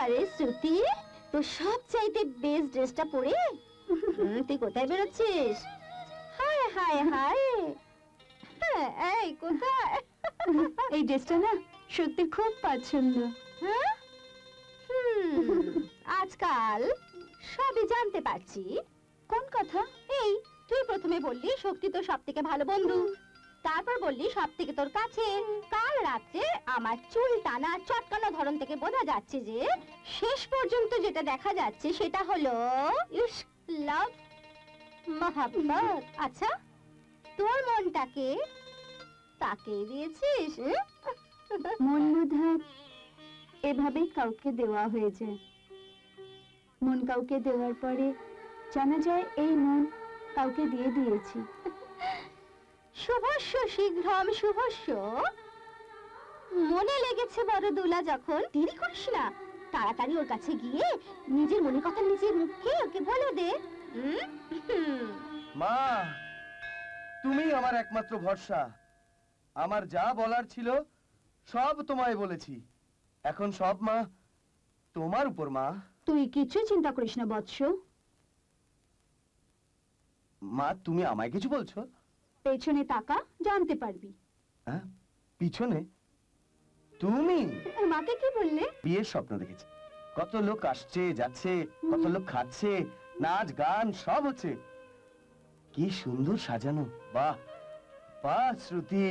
আরে শ্রুতি, তো সব চাইতে বেস্ট ড্রেসটা পরে তুই কোথায় বেরোচ্ছিস? হায় হায় হায়, এই কোথায়? এই ড্রেসটা না সত্যি খুব পছন্দ। হ্যাঁ, আজকাল সবই জানতে পারছি। কোন কথা? এই তুই প্রথমে বললি শক্তি তোর সব থেকে ভালো বন্ধু, তারপর বললি সব থেকে তোর কাছে। কাল রাতে আমার চুল টানা চটকানো ধরন থেকে বোঝা যাচ্ছে যে শেষ পর্যন্ত যেটা দেখা যাচ্ছে সেটা হলো ইশক, লাভ, মহাব্বত। আচ্ছা, তোর মনটাকে তাকে দিয়েছিস? মন বোধহয় এভাবেই কাউকে দেওয়া হয়ে যায়। মন কাউকে দেওয়ার পরে জানা যায় এই মন কাউকে দিয়ে দিয়েছি। শুভস্য শীঘ্রম শুভস্য। মনে লেগেছে বড় দুলা, যখন দেরি করিস না, তাড়াতাড়ি ওর কাছে গিয়ে নিজের মনের কথা নিজের মুখে ওকে বলে দে। মা, তুমি আমার একমাত্র ভরসা। আমার যা বলার ছিল সব তোমায় বলেছি। এখন সব মা তোমার উপর। মা, তুই কিছু চিন্তা করিস না বৎস। মা তুমি আমায় কিছু বলছো? পেছনে তাকা, জানতে পারবি। হ্যাঁ, পিছনে? তুমি মাকে কি বললে? বিয়ের স্বপ্ন দেখেছি। কত লোক আসছে যাচ্ছে, কত লোক খাচ্ছে, নাচ গান সব হচ্ছে। কি সুন্দর সাজানো। বাহ বাহ শ্রুতি।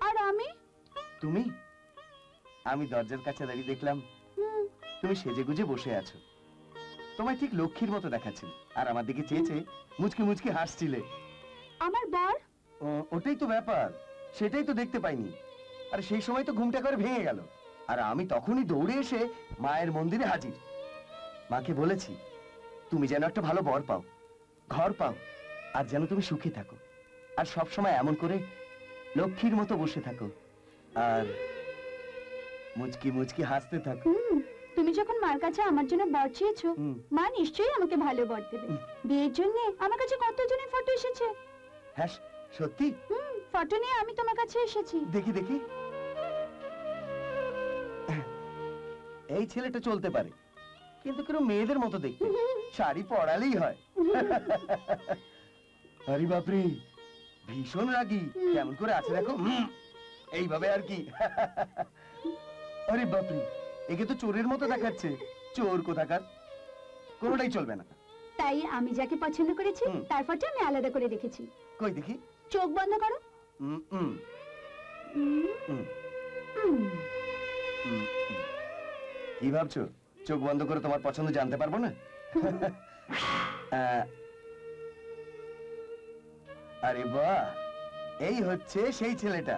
আর আমি? তুমি? আমি দরজার কাছে দাঁড়িয়ে দেখলাম তুমি সেজে গুজে বসে আছো। তোমায় ঠিক লক্ষ্মীর মতো দেখাচ্ছিল, আর আমার দিকে চেয়েছে মুচকি মুচকি হাসছিলে। আমার বর? ওটাই তো ব্যাপার, সেটাই তো দেখতে পাইনি। আর সেই সময় তো ঘুমটা করে ভেঙে গেল, আর আমি তখনই দৌড়ে এসে মায়ের মন্দিরে হাজির। মাকে বলেছি তুমি যেন একটা ভালো বর পাও, ঘর পাও, আর যেন তুমি সুখে থাকো, আর সব সময় এমন করে লক্ষ্মীর মতো বসে থাকো, আর মুচকি মুচকি হাসতে থাকো। তুমি যখন মার কাছে আমার জন্য বর চেয়েছো, মা নিশ্চয়ই আমাকে ভালো বর দেবে। বিয়ের জন্য আমার কাছে কতজনের ফটো এসেছে। হ্যাঁ সত্যি? ফটো নিয়ে আমি তোমার কাছে এসেছি। দেখি দেখি। এই ছেলেটা চলতে পারে, কিন্তু কেন মেয়েদের মতো দেখতে, শাড়ি পরালেই হয়। আরে বাপরে, ভীষণ রাগী, কেমন করে আছে দেখো, এইভাবে আর কি। আরে বাপরে, একে তো চোরের মতো দেখাচ্ছে। চোর কোথাকার, কোনোটাই চলবে না। তাই আমি যাকে পছন্দ করেছি তার ফটো আমি আলাদা করে রেখেছি। কই দেখি। চোখ বন্ধ করো। কি ভাবছো, চোখ বন্ধ করে তোমার পছন্দ জানতে পারবো না? আরে বাহ, এই হচ্ছে সেই ছেলেটা।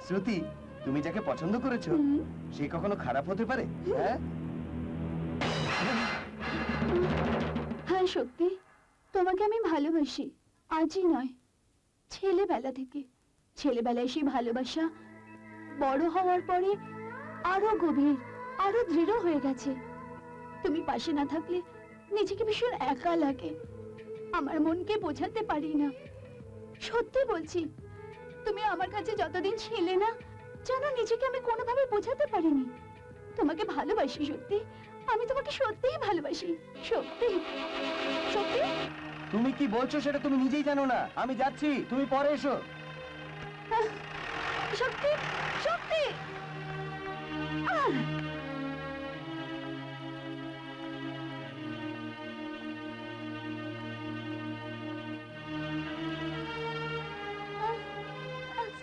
শ্রুতি, তুমি যাকে পছন্দ করেছো সে কখনো খারাপ হতে পারে? হ্যাঁ সত্যি, তোমাকে আমি ভালোবাসি। আজই নয়, ছেলেবেলা থেকে। ছেলেবেলায় সেই ভালোবাসা বড় হওয়ার পরে আরো গভীর, আরো দৃঢ় হয়ে গেছে। তুমি পাশে না থাকলে নিজেকে ভীষণ একা লাগে। আমার মনকে বোঝাতে পারি না। সত্যি বলছি, তুমি আমার কাছে যতদিন ছিলে না, জানো নিজেকে আমি কোনোভাবে বোঝাতে পারিনি। তোমাকে ভালোবাসি সত্যি, আমি তোমাকে সত্যিই ভালোবাসি। সত্যি সত্যি। তুমি কি বলছো সেটা তুমি নিজেই জানো না। আমি যাচ্ছি, তুমি পরে এসো। সত্যি সত্যি।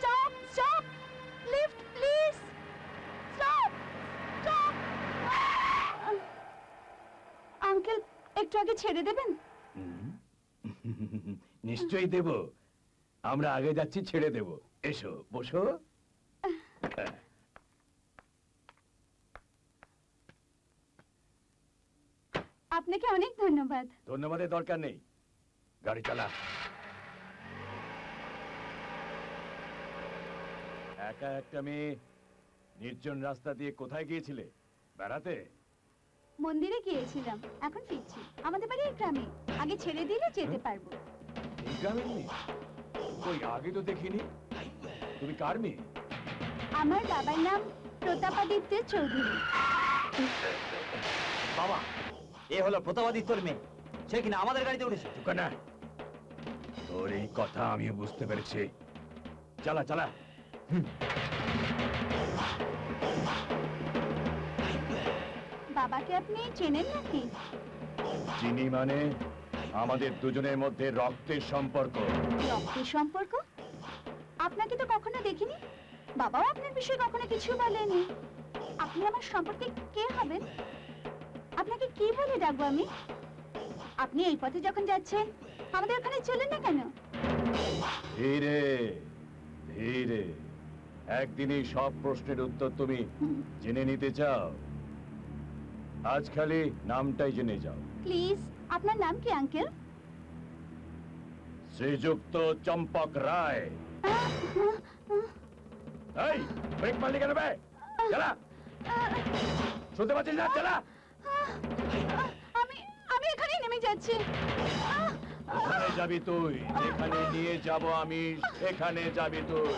Stop! Stop! Lift, please! Stop! Stop! Uncle, একটু আগে ছেড়ে দেবেন? নিশ্চয়ই দেব। আমরা আগে যাচ্ছি, ছেড়ে দেব। এসো, বসো। আপনাকে অনেক ধন্যবাদ। ধন্যবাদের দরকার নেই, গাড়ি চালা। একা একটা মেয়ে নির্জন রাস্তা দিয়ে কোথায় গিয়েছিলে? বেড়াতে? মন্দিরে গিয়েছিলাম, এখন ফিরছি। আমাদের বাড়ি এই গ্রামে, আগে ছেড়ে দিলে যেতে পারবো। এই গ্রামের মেয়ে? কই, আগে তো দেখিনি। তুমি কার মেয়ে? আমার বাবার নাম প্রতাপাদিত্য চৌধুরী। বাবা, এ হলো প্রতাপাদিত্যর মেয়ে, সে কিনা আমাদের গাড়িতে উঠেছে। না, তোর এই কথা আমি বুঝতে পেরেছি। চালা চালা। বাবাকে আপনি চেনেন নাকি? চিনি মানে আমাদের দুজনের মধ্যে রক্তের সম্পর্ক। রক্তের সম্পর্ক? আপনাকে তো কখনো দেখিনি, বাবাও আপনার বিষয়ে কখনো কিছু বলেনি। আপনি আমার সম্পর্কে কে হবেন? আপনাকে কি বলে ডাকবো আমি? আপনি এই পথে যখন যাচ্ছেন আমাদের ওখানে চলেন না কেন? ধীরে ধীরে, একদিনই সব প্রশ্নের উত্তর তুমি জেনে নিতে চাও? আজ খালি নামটাই জেনে যাও। প্লিজ, আপনার নাম কি আঙ্কেল? শ্রীযুক্ত চম্পক রায়। এই, ব্রেক মারলি কেন বে? চালা। শুনতে পাচ্ছিস না? চালা। আমি আমি এখানেই নেমে যাচ্ছি। কোথায় যাবি তুই? যেখানে নিয়ে যাব আমি সেখানে যাবি তুই।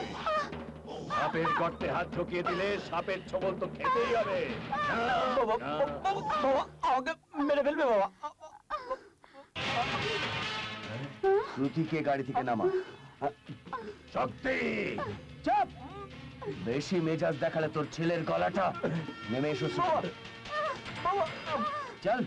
সাপের গর্তে হাত ঢুকিয়ে দিলে সাপের ছোবল তো খেতেই হবে। বাবা, আমাকে মেরে ফেলবে বাবা। শ্রুতিকে গাড়ি থেকে নামা। শক্তি, চাপ। বেশি মেজাজ দেখালে তোর ছেলের গলাটা। নেমে এসো শ্রুতি। চল।